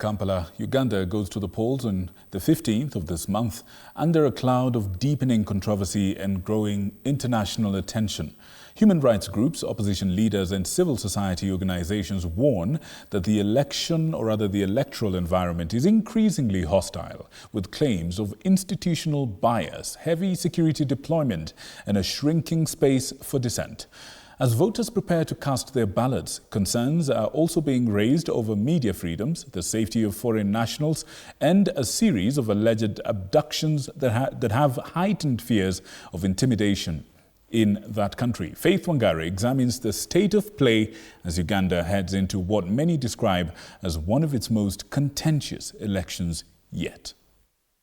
Kampala, Uganda goes to the polls on the 15th of this month under a cloud of deepening controversy and growing international attention. Human rights groups, opposition leaders and civil society organizations warn that the election, or rather the electoral environment, is increasingly hostile, with claims of institutional bias, heavy security deployment and a shrinking space for dissent. As voters prepare to cast their ballots, concerns are also being raised over media freedoms, the safety of foreign nationals, and a series of alleged abductions that have heightened fears of intimidation in that country. Faith Wangari examines the state of play as Uganda heads into what many describe as one of its most contentious elections yet.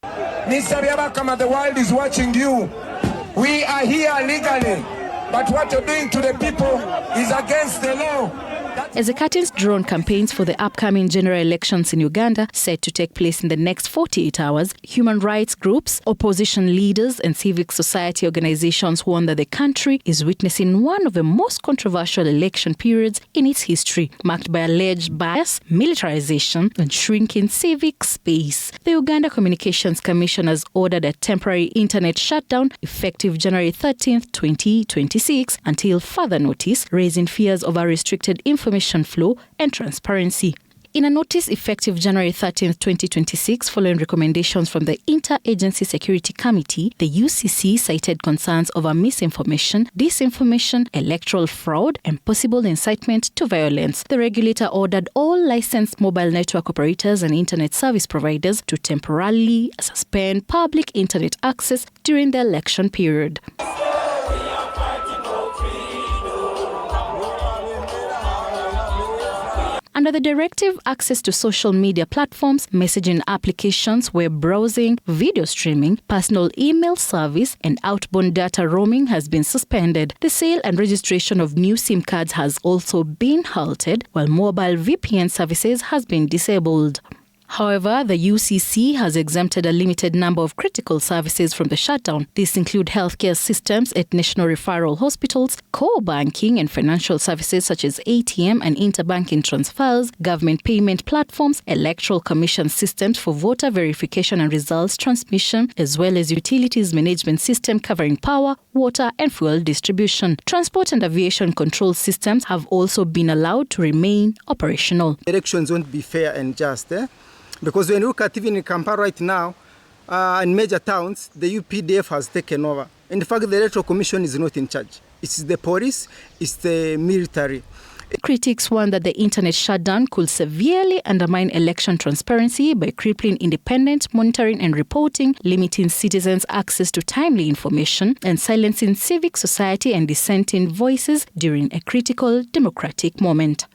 Mr. Byabakama, the world is watching you. We are here legally. But what you're doing to the people is against the law. As the curtains draw on campaigns for the upcoming general elections in Uganda, set to take place in the next 48 hours, human rights groups, opposition leaders and civic society organizations warn that the country is witnessing one of the most controversial election periods in its history, marked by alleged bias, militarization and shrinking civic space. The Uganda Communications Commission has ordered a temporary internet shutdown effective January 13th, 2026 until further notice, raising fears over restricted information flow and transparency. In a notice effective January 13th, 2026, following recommendations from the Interagency Security Committee, the UCC cited concerns over misinformation, disinformation, electoral fraud, and possible incitement to violence. The regulator ordered all licensed mobile network operators and internet service providers to temporarily suspend public internet access during the election period. Under the directive, access to social media platforms, messaging applications, web browsing, video streaming, personal email service, and outbound data roaming has been suspended. The sale and registration of new SIM cards has also been halted, while mobile VPN services has been disabled. However, the UCC has exempted a limited number of critical services from the shutdown. These include healthcare systems at national referral hospitals, core banking and financial services such as ATM and interbanking transfers, government payment platforms, electoral commission systems for voter verification and results transmission, as well as utilities management system covering power, water and fuel distribution. Transport and aviation control systems have also been allowed to remain operational. Elections won't be fair and just, because when you look at even in Kampala right now, in major towns, the UPDF has taken over. In fact, the Electoral Commission is not in charge. It's the police, it's the military. Critics warn that the internet shutdown could severely undermine election transparency by crippling independent monitoring and reporting, limiting citizens' access to timely information, and silencing civic society and dissenting voices during a critical democratic moment.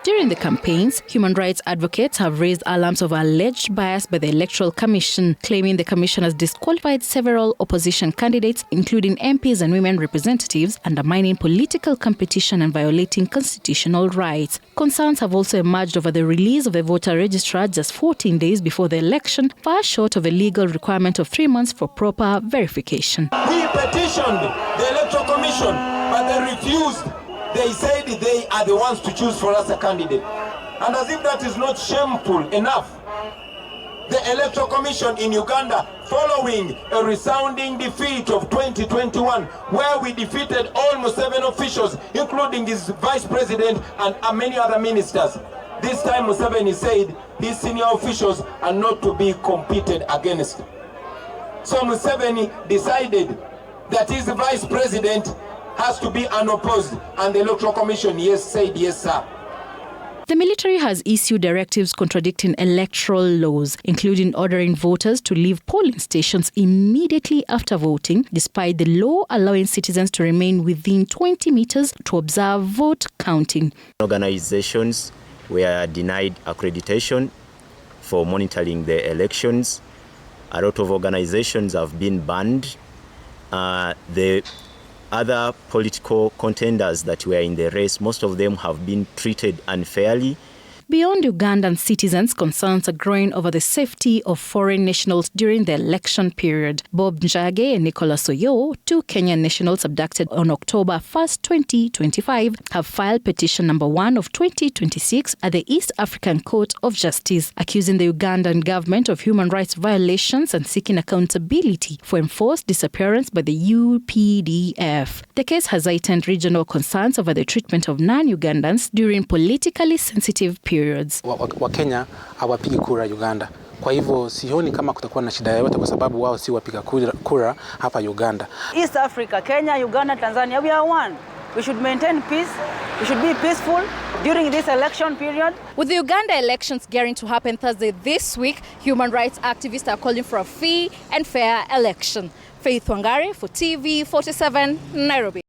During the campaigns, human rights advocates have raised alarms of alleged bias by the Electoral Commission, claiming the Commission has disqualified several opposition candidates, including MPs and women representatives, undermining political competition and violating constitutional rights. Concerns have also emerged over the release of a voter registrar just 14 days before the election, far short of a legal requirement of 3 months for proper verification. We petitioned the Electoral Commission, but they refused. They said they are the ones to choose for us a candidate. And as if that is not shameful enough, the Electoral Commission in Uganda, following a resounding defeat of 2021, where we defeated almost 7 officials, including his vice president and many other ministers. This time Museveni said his senior officials are not to be competed against. So Museveni decided that his vice president has to be unopposed, and the Electoral Commission said yes, sir. The military has issued directives contradicting electoral laws, including ordering voters to leave polling stations immediately after voting, despite the law allowing citizens to remain within 20 meters to observe vote counting. Organizations were denied accreditation for monitoring the elections. A lot of organizations have been banned. The other political contenders that were in the race, most of them have been treated unfairly. Beyond Ugandan citizens, concerns are growing over the safety of foreign nationals during the election period. Bob Njage and Nicholas Oyo, two Kenyan nationals abducted on October 1st, 2025, have filed petition number 1 of 2026 at the East African Court of Justice, accusing the Ugandan government of human rights violations and seeking accountability for enforced disappearance by the UPDF. The case has heightened regional concerns over the treatment of non-Ugandans during politically sensitive periods. Wakenya hawapigi kura Uganda. Kwa hivyo sioni kama kutakuwa na shida yoyote kwa sababu wao si wapiga kura hapa Uganda. East Africa, Kenya, Uganda, Tanzania, we are one. We should maintain peace. We should be peaceful during this election period. With the Uganda elections gearing to happen Thursday this week, human rights activists are calling for a free and fair election. Faith Wangari for TV 47, Nairobi.